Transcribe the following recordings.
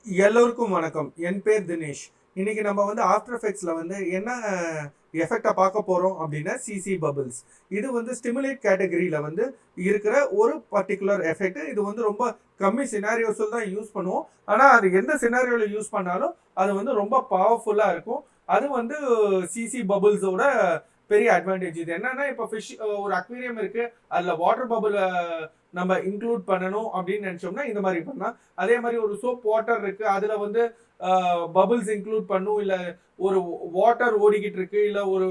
எல்லோருக்கும் வணக்கம். என் பேர் தினேஷ். இன்னைக்கு நம்ம வந்து ஆஃப்டர் எஃபெக்ட்ஸ்ல வந்து என்ன எஃபெக்டை பார்க்க போறோம் அப்படின்னா சிசி பபிள்ஸ். இது வந்து ஸ்டிமுலேட் கேட்டகரியில வந்து இருக்கிற ஒரு பர்டிகுலர் எஃபெக்ட். இது வந்து ரொம்ப கம்மி சினாரியோஸில் தான் யூஸ் பண்ணுவோம். ஆனால் அது எந்த சினாரியோவில் யூஸ் பண்ணாலும் அது வந்து ரொம்ப பவர்ஃபுல்லாக இருக்கும். அது வந்து சிசி பபிள்ஸோட பெரிய அட்வான்டேஜ். இது என்னன்னா, இப்போ ஃபிஷ் ஒரு அக்வேரியம் இருக்கு, அதில் வாட்டர் பபிள் நம்ம இன்க்ளூட் பண்ணணும் அப்படின்னு நினைச்சோம்னா இந்த மாதிரி பண்ணலாம். அதே மாதிரி ஒரு சோப் வாட்டர் இருக்கு, அதுல வந்து பபிள்ஸ் இன்க்ளூட் பண்ணும், இல்ல ஒரு வாட்டர் ஓடிக்கிட்டு இருக்கு, இல்ல ஒரு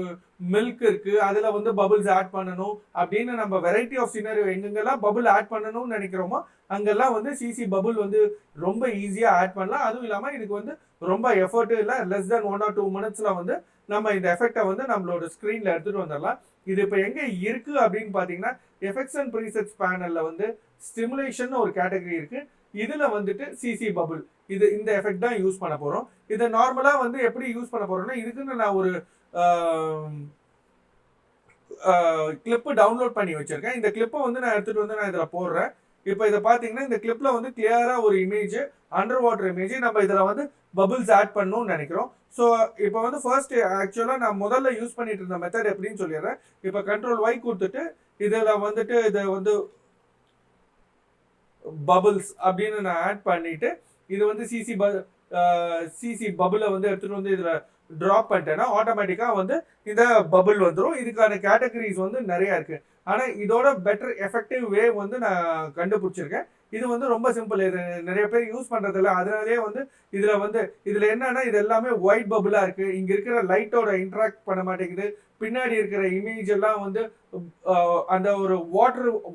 மில்க் இருக்கு, அதுல வந்து பபிள்ஸ் ஆட் பண்ணணும் அப்படின்னு நம்ம வெரைட்டி ஆஃப் சினாரியோ எங்கெங்கெல்லாம் பபிள் ஆட் பண்ணணும்னு நினைக்கிறோமோ அங்கெல்லாம் வந்து சிசி பபிள் வந்து ரொம்ப ஈஸியா ஆட் பண்ணலாம். அதுவும் இல்லாம இதுக்கு வந்து ரொம்ப எஃபர்ட் இல்லை, லெஸ் தென் 1 or 2 minutesல வந்து நம்ம இந்த எஃபெக்டை வந்து நம்மளோட ஸ்க்ரீன்ல எடுத்துட்டு வந்துடலாம். இது இப்போ எங்க இருக்கு அப்படின்னு பாத்தீங்கன்னா, எஃபெக்ட்ஸ் அண்ட் ப்ரீசெட்ஸ் பேனல்ல வந்து ஸ்டிமுலேஷன் ஒரு கேட்டகரி இருக்கு. இதுல வந்துட்டு சிசி பபிள் இந்த எஃபெக்ட் தான் யூஸ் பண்ண போறோம். இதை நார்மலா வந்து எப்படி யூஸ் பண்ண போறோம்னா, இதுக்குன்னு நான் ஒரு கிளிப்பு டவுன்லோட் பண்ணி வச்சிருக்கேன். இந்த கிளிப்பை வந்து நான் எடுத்துட்டு வந்து நான் இதில் போடுறேன். இப்போ இதை பார்த்தீங்கன்னா, இந்த கிளிப்ல வந்து கிளியரா ஒரு இமேஜ், அண்டர் வாட்டர் இமேஜ் நம்ம இதில் வந்து பபிள்ஸ் ஆட் பண்ணணும்னு நினைக்கிறோம். ஸோ இப்போ வந்து ஃபர்ஸ்ட் ஆக்சுவலாக நான் முதல்ல யூஸ் பண்ணிட்டு இருந்த மெத்தட் எப்படின்னு சொல்லிடுறேன். இப்போ Ctrl+Y கொடுத்துட்டு இதில் வந்துட்டு இதை வந்து பபிள்ஸ் அப்படின்னு நான் ஆட் பண்ணிட்டு, இது வந்து சிசி பபிளை வந்து எடுத்துட்டு வந்து இதுல டிராப் பண்ணிட்டேன்னா ஆட்டோமேட்டிக்கா வந்து இந்த பபிள் வந்துடும். இதுக்கான கேட்டகரிஸ் வந்து நிறைய இருக்கு. ஆனா இதோட பெட்டர் எஃபெக்டிவ் வே வந்து நான் கண்டுபிடிச்சிருக்கேன். இது வந்து ரொம்ப சிம்பிள். இது நிறைய பேர் யூஸ் பண்றது இல்லை. அதனாலேயே வந்து இதுல என்னன்னா, இது எல்லாமே ஒயிட் பபிளா இருக்கு. இங்க இருக்கிற லைட்டோட இன்டராக்ட் பண்ண மாட்டேங்குது. பின்னாடி இருக்கிற இமேஜ் எல்லாம் வந்து அந்த ஒரு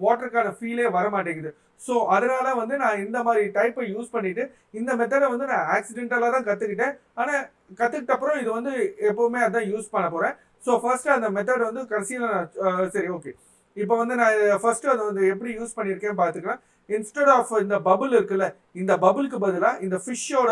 வாட்டருக்கான ஃபீலே வர மாட்டேங்குது. ஸோ அதனால வந்து நான் இந்த மாதிரி டைப்பை யூஸ் பண்ணிட்டு இந்த மெத்தடை வந்து நான் ஆக்சிடென்டலாக தான் கற்றுக்கிட்டேன். ஆனால் கற்றுக்கிட்ட அப்புறம் இது வந்து எப்போவுமே அதான் யூஸ் பண்ண போகிறேன். ஸோ ஃபர்ஸ்ட் அந்த மெத்தட் வந்து கடைசியில் நான் சரி ஓகே, இப்போ வந்து நான் ஃபர்ஸ்ட் அதை வந்து எப்படி யூஸ் பண்ணியிருக்கேன் பார்த்துக்கலாம். இன்ஸ்டெட் ஆஃப் இந்த பபுள் இருக்குல்ல, இந்த பபுளுக்கு பதிலாக இந்த ஃபிஷ்ஷோட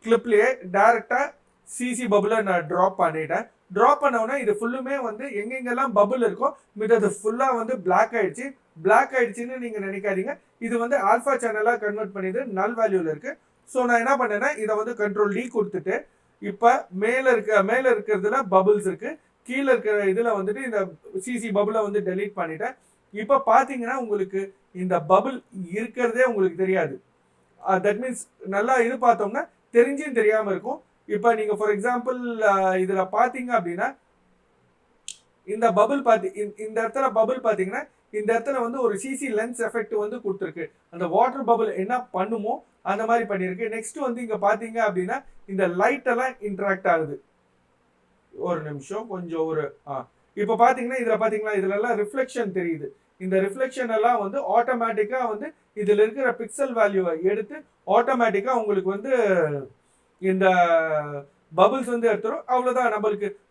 கிளிப்லேயே டைரெக்டாக சிசி பபுளை நான் ட்ராப் பண்ணிட்டேன். ட்ராப் பண்ணோன்னா இது ஃபுல்லுமே வந்து எங்கெங்கெல்லாம் பபுள் இருக்கோ மித்தது ஃபுல்லாக வந்து பிளாக் ஆயிடுச்சு. பிளாக் ஆயிடுச்சுன்னு நீங்கள் நினைக்காதீங்க. இது வந்து ஆல்ஃபா சேனலாக கன்வெர்ட் பண்ணிது, நல் வேல்யூவில் இருக்கு. ஸோ நான் என்ன பண்ணேன்னா, இதை வந்து Ctrl+D கொடுத்துட்டு இப்போ மேலே இருக்கிறதுல பபுள்ஸ் இருக்கு, கீழே இருக்கிற இதில் வந்துட்டு இந்த சிசி பபுளை வந்து டெலீட் பண்ணிட்டேன். இப்போ பார்த்தீங்கன்னா உங்களுக்கு இந்த பபுள் இருக்கிறதே உங்களுக்கு தெரியாது. தட் மீன்ஸ் நல்லா இது பார்த்தோம்னா தெரிஞ்சும் தெரியாமல் இருக்கும். இப்போ நீங்கள் ஃபார் எக்ஸாம்பிள் இதில் பார்த்தீங்க அப்படின்னா, இந்த பபுள் இந்த இடத்துல பபுள் பார்த்தீங்கன்னா, இந்த இடத்துல வந்து ஒரு சிசி லென்ஸ் எஃபெக்ட் வந்து கொடுத்துருக்கு. அந்த வாட்டர் பபுள் என்ன பண்ணுமோ அந்த மாதிரி பண்ணியிருக்கு. நெக்ஸ்ட் வந்து இங்கே பார்த்தீங்க அப்படின்னா, இந்த லைட் எல்லாம் இன்டராக்ட் ஆகுது. ஒரு நிமிஷம் கொஞ்சம் ஒரு இப்போ பார்த்தீங்கன்னா, இதில் பார்த்தீங்களா, இதுல எல்லாம் ரிஃப்ளெக்ஷன் தெரியுது. இந்த ரிஃப்ளெக்ஷன் எல்லாம் வந்து ஆட்டோமேட்டிக்கா வந்து இதில் இருக்கிற பிக்சல் வேல்யூவை எடுத்து ஆட்டோமேட்டிக்கா உங்களுக்கு வந்து இந்த பபுள்ஸ் வந்து எடுத்துரும். அவ்வளோதான்.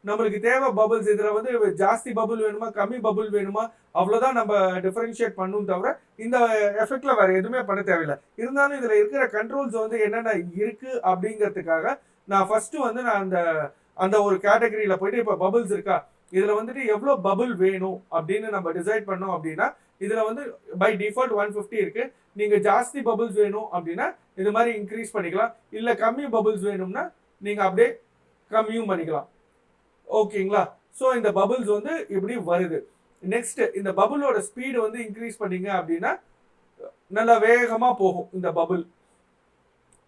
நம்மளுக்கு தேவை பபுள்ஸ். இதில் வந்து ஜாஸ்தி பபுள் வேணுமா, கம்மி பபுள் வேணுமா, அவ்வளோதான் நம்ம டிஃபரன்ஷியேட் பண்ணணும். தவிர இந்த எஃபெக்ட்ல வேற எதுவுமே பண்ண தேவையில்லை. இருந்தாலும் இதில் இருக்கிற கண்ட்ரோல்ஸ் வந்து என்னென்ன இருக்கு அப்படிங்கிறதுக்காக நான் ஃபர்ஸ்ட் வந்து நான் அந்த ஒரு கேட்டகரியில போயிட்டு இப்போ பபுள்ஸ் இருக்கா, இதுல வந்துட்டு எவ்வளோ பபுள் வேணும் அப்படின்னு நம்ம டிசைட் பண்ணோம் அப்படின்னா, இதுல வந்து பை டிஃபால்ட் 150 இருக்கு. நீங்க ஜாஸ்தி பபுள்ஸ் வேணும் அப்படின்னா இது மாதிரி இன்க்ரீஸ் பண்ணிக்கலாம். இல்ல கம்மி பபுள்ஸ் வேணும்னா நீங்க அப்படியே கம்மியும் பண்ணிக்கலாம். ஓகேங்களா? ஸோ இந்த பபுள்ஸ் வந்து இப்படி வருது. நெக்ஸ்ட் இந்த பபுளோட ஸ்பீடு வந்து இன்க்ரீஸ் பண்ணீங்க அப்படின்னா நல்லா வேகமா போகும் இந்த பபுள்.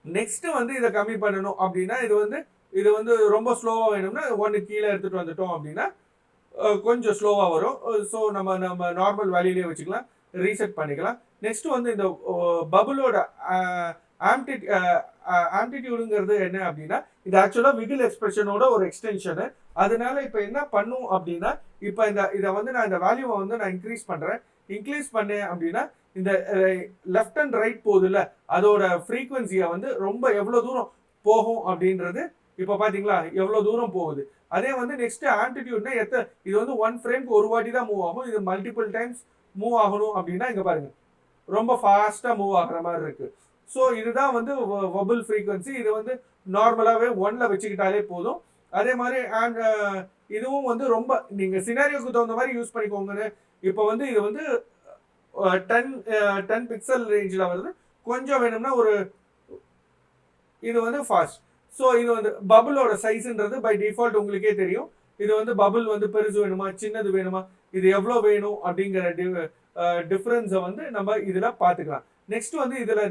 நெக்ஸ்ட் வந்து இதை கம்மி பண்ணணும் அப்படின்னா இது வந்து ரொம்ப ஸ்லோவா வேணும்னா ஒன்று கீழே எடுத்துட்டு வந்துட்டோம் அப்படின்னா கொஞ்சம் ஸ்லோவா வரும். ஸோ நம்ம நார்மல் வேல்யூலேயே வச்சுக்கலாம், ரீசெட் பண்ணிக்கலாம். நெக்ஸ்ட் வந்து இந்த பபுளோட ஆம்ப்ளிடியூடுங்கிறது என்ன அப்படின்னா, இது ஆக்சுவலா விகில் எக்ஸ்பிரஷனோட ஒரு எக்ஸ்டென்ஷனு. அதனால இப்போ என்ன பண்ணும் அப்படின்னா, இப்போ இதை வந்து நான் இந்த வேல்யூவை வந்து நான் இன்க்ரீஸ் பண்ணேன் அப்படின்னா இந்த லெஃப்ட் அண்ட் ரைட் போகுதுல்ல, அதோட ஃப்ரீக்வன்சியை வந்து ரொம்ப எவ்வளோ தூரம் போகும் அப்படின்றது இப்போ பார்த்தீங்களா எவ்வளோ தூரம் போகுது. அதே வந்து நெக்ஸ்ட் ஆம்ப்ளிடியூட்னா இது வந்து 1 ஃப்ரேம்க்கு ஒரு வாட்டி தான் மூவ் ஆகும். இது மல்டிபிள் டைம்ஸ் மூவ் ஆகணும் அப்படின்னா இங்கே பாருங்க ரொம்ப ஃபாஸ்ட்டாக மூவ் ஆகுற மாதிரி இருக்கு. ஸோ இதுதான் வந்து வபிள் ஃப்ரீக்வன்சி. இது வந்து நார்மலாகவே 1ல் வச்சுக்கிட்டாலே போதும். அதே மாதிரி இதுவும் வந்து ரொம்ப நீங்கள் சினாரியோக்கு தகுந்த மாதிரி யூஸ் பண்ணிக்கோங்கன்னு. இப்போ வந்து இது வந்து 10 பிக்சல் ரேஞ்சில் வருது. கொஞ்சம் வேணும்னா ஒரு இது வந்து ஃபாஸ்ட். ஸோ இது வந்து பபுளோட சைஸ்ன்றது பை டிஃபால்ட் உங்களுக்கே தெரியும். இது வந்து பபுள் வந்து பெருசு வேணுமா சின்னது வேணுமா இது எவ்வளோ வேணும் அப்படிங்கிற டிஃபரன்ஸை வந்து நம்ம இதில் பார்த்துக்கலாம். நெக்ஸ்ட் வந்து இதில்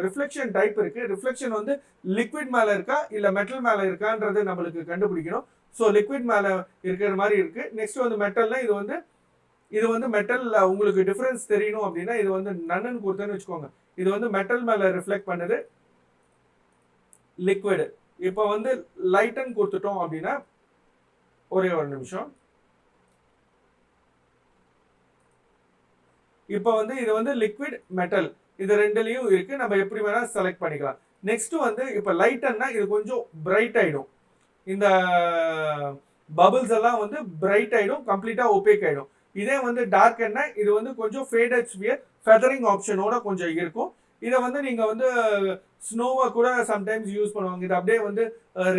ரிஃப்ளெக்ஷன் டைப் இருக்கு. ரிஃப்ளெக்ஷன் வந்து லிக்விட் மேலே இருக்கா இல்லை மெட்டல் மேலே இருக்கான்றது நம்மளுக்கு கண்டுபிடிக்கணும். ஸோ லிக்விட் மேலே இருக்கிற மாதிரி இருக்கு. நெக்ஸ்ட் வந்து மெட்டல்னா இது வந்து மெட்டல்ல உங்களுக்கு டிஃபரன்ஸ் தெரியணும் அப்படின்னா இது வந்து நன்னு கொடுத்தேன்னு வச்சுக்கோங்க. இது வந்து மெட்டல் மேலே ரிஃப்ளெக்ட் பண்ணுது, லிக்விடு. இப்போ வந்து லைட்டன் கொடுத்துட்டோம் அப்படின்னா ஒரே ஒரு நிமிஷம். இப்போ வந்து இது வந்து லிக்விட் மெட்டல் இது ரெண்டுலயும் இருக்கு. நம்ம எப்படி வேணா செலக்ட் பண்ணிக்கலாம். நெக்ஸ்ட் வந்து இப்போ லைட்டன்னா இது கொஞ்சம் பிரைட் ஆயிடும். இந்த பபிள்ஸ் எல்லாம் வந்து பிரைட் ஆயிடும், கம்ப்ளீட்டா ஒபேக் ஆயிடும். இதே வந்து டார்க்னா இது வந்து கொஞ்சம் ஃபேடட் ஸ்பியர் ஃபெதரிங் ஆப்ஷனோட கொஞ்சம் இருக்கும். இதை வந்து நீங்க வந்து ஸ்னோவை கூட சம்டைம்ஸ் யூஸ் பண்ணுவாங்க. இது அப்படியே வந்து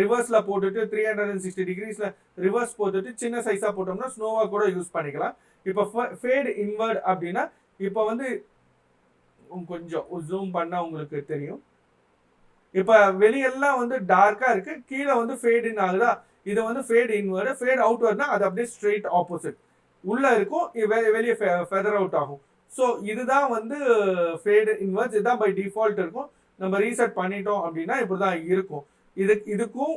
ரிவர்ஸ்ல போட்டுட்டு 360 டிகிரிஸ்ல ரிவர்ஸ் போட்டுட்டு சின்ன சைஸா போட்டோம்னா ஸ்னோவா கூட யூஸ் பண்ணிக்கலாம். இப்போ ஃபேட் இன்வர்ட் அப்படின்னா இப்போ வந்து கொஞ்சம் ஜூம் பண்ணா உங்களுக்கு தெரியும். இப்போ வெளியெல்லாம் வந்து டார்க்கா இருக்கு, கீழே வந்து ஃபேட் இன் ஆகுதா. இது வந்து ஃபேட் இன்வர்டு. ஃபேட் அவுட்வர்ட்னா அது அப்படியே ஸ்ட்ரெயிட் ஆப்போசிட் உள்ள இருக்கும், வெளியே ஃபெதர் அவுட் ஆகும். ஸோ இதுதான் வந்து ஃபேட் இன்வர்ஸ். இதுதான் பை டிஃபால்ட் இருக்கும். நம்ம ரீசெட் பண்ணிட்டோம் அப்படின்னா இப்படிதான் இருக்கும். இதுக்கும்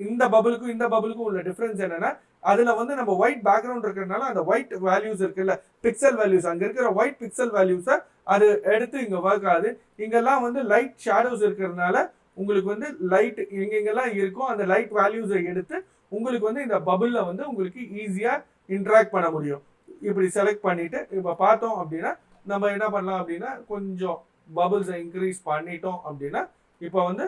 இந்த பபுளுக்கும் உள்ள டிஃபரன்ஸ் என்னன்னா அதுல வந்து நம்ம ஒயிட் பேக்ரவுண்ட் இருக்கிறதுனால அந்த ஒயிட் வேல்யூஸ் இருக்குல்ல, பிக்சல் வேல்யூஸ், அங்க இருக்கிற ஒயிட் பிக்சல் வேல்யூஸை அது எடுத்து இங்க ஒர்க் ஆகுது. இங்கெல்லாம் வந்து லைட் ஷேடோஸ் இருக்கிறதுனால உங்களுக்கு வந்து லைட் எங்கெங்கெல்லாம் இருக்கும் அந்த லைட் வேல்யூஸை எடுத்து உங்களுக்கு வந்து இந்த பபுள்ல வந்து உங்களுக்கு ஈஸியா இன்ட்ராக்ட் பண்ண முடியும். இப்படி செலக்ட் பண்ணிட்டு இப்போ பார்த்தோம் அப்படின்னா நம்ம என்ன பண்ணலாம் அப்படின்னா கொஞ்சம் பபுள்ஸை இன்க்ரீஸ் பண்ணிட்டோம் அப்படின்னா இப்போ வந்து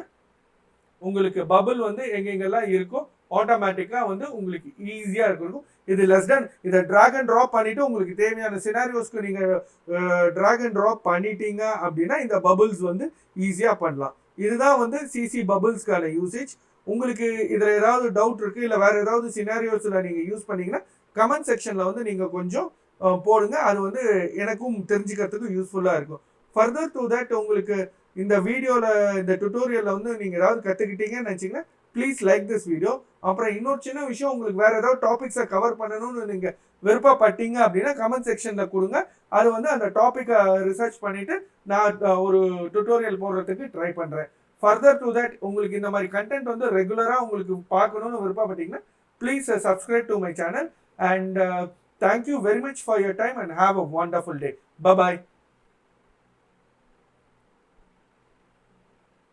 உங்களுக்கு பபுள் வந்து எங்கெங்கெல்லாம் இருக்கோ ஆட்டோமேட்டிக்கா வந்து உங்களுக்கு ஈஸியா இருக்கும். இது லெஸ் தென் இதை டிராக் அண்ட் ட்ராப் பண்ணிட்டு உங்களுக்கு தேவையான சினாரியோஸ்க்கு நீங்க டிராக் அண்ட் ட்ராப் பண்ணிட்டீங்க அப்படின்னா இந்த பபுள்ஸ் வந்து ஈஸியா பண்ணலாம். இதுதான் வந்து சிசி பபுள்ஸ்க்கான யூசேஜ். உங்களுக்கு இதுல ஏதாவது டவுட் இருக்கு இல்லை வேற ஏதாவது சினாரியோஸ்ல நீங்க யூஸ் பண்ணீங்கன்னா கமெண்ட் செக்ஷன்ல வந்து நீங்க கொஞ்சம் போடுங்க. அது வந்து எனக்கும் தெரிஞ்சுக்கிறதுக்கு யூஸ்ஃபுல்லா இருக்கும். ஃபர்தர் டு தட் உங்களுக்கு இந்த வீடியோல இந்த டுட்டோரியல்ல வந்து நீங்க ஏதாவது கத்துக்கிட்டீங்கன்னு நினைச்சீங்கன்னா ப்ளீஸ் லைக் திஸ் வீடியோ. அப்புறம் இன்னொரு சின்ன விஷயம், உங்களுக்கு வேற ஏதாவது டாபிக்ஸை கவர் பண்ணணும்னு நீங்க விருப்பப்பட்டீங்க அப்படின்னா கமெண்ட் செக்ஷன்ல கொடுங்க. அது வந்து அந்த டாபிக்கை ரிசர்ச் பண்ணிட்டு நான் ஒரு டுட்டோரியல் போடுறதுக்கு ட்ரை பண்றேன். ஃபர்தர் டு தட் உங்களுக்கு இந்த மாதிரி கண்டென்ட் வந்து ரெகுலரா உங்களுக்கு பார்க்கணும்னு விருப்பப்பட்டீங்கன்னா please subscribe to my channel. And thank you very much for your time and have a wonderful day. Bye bye.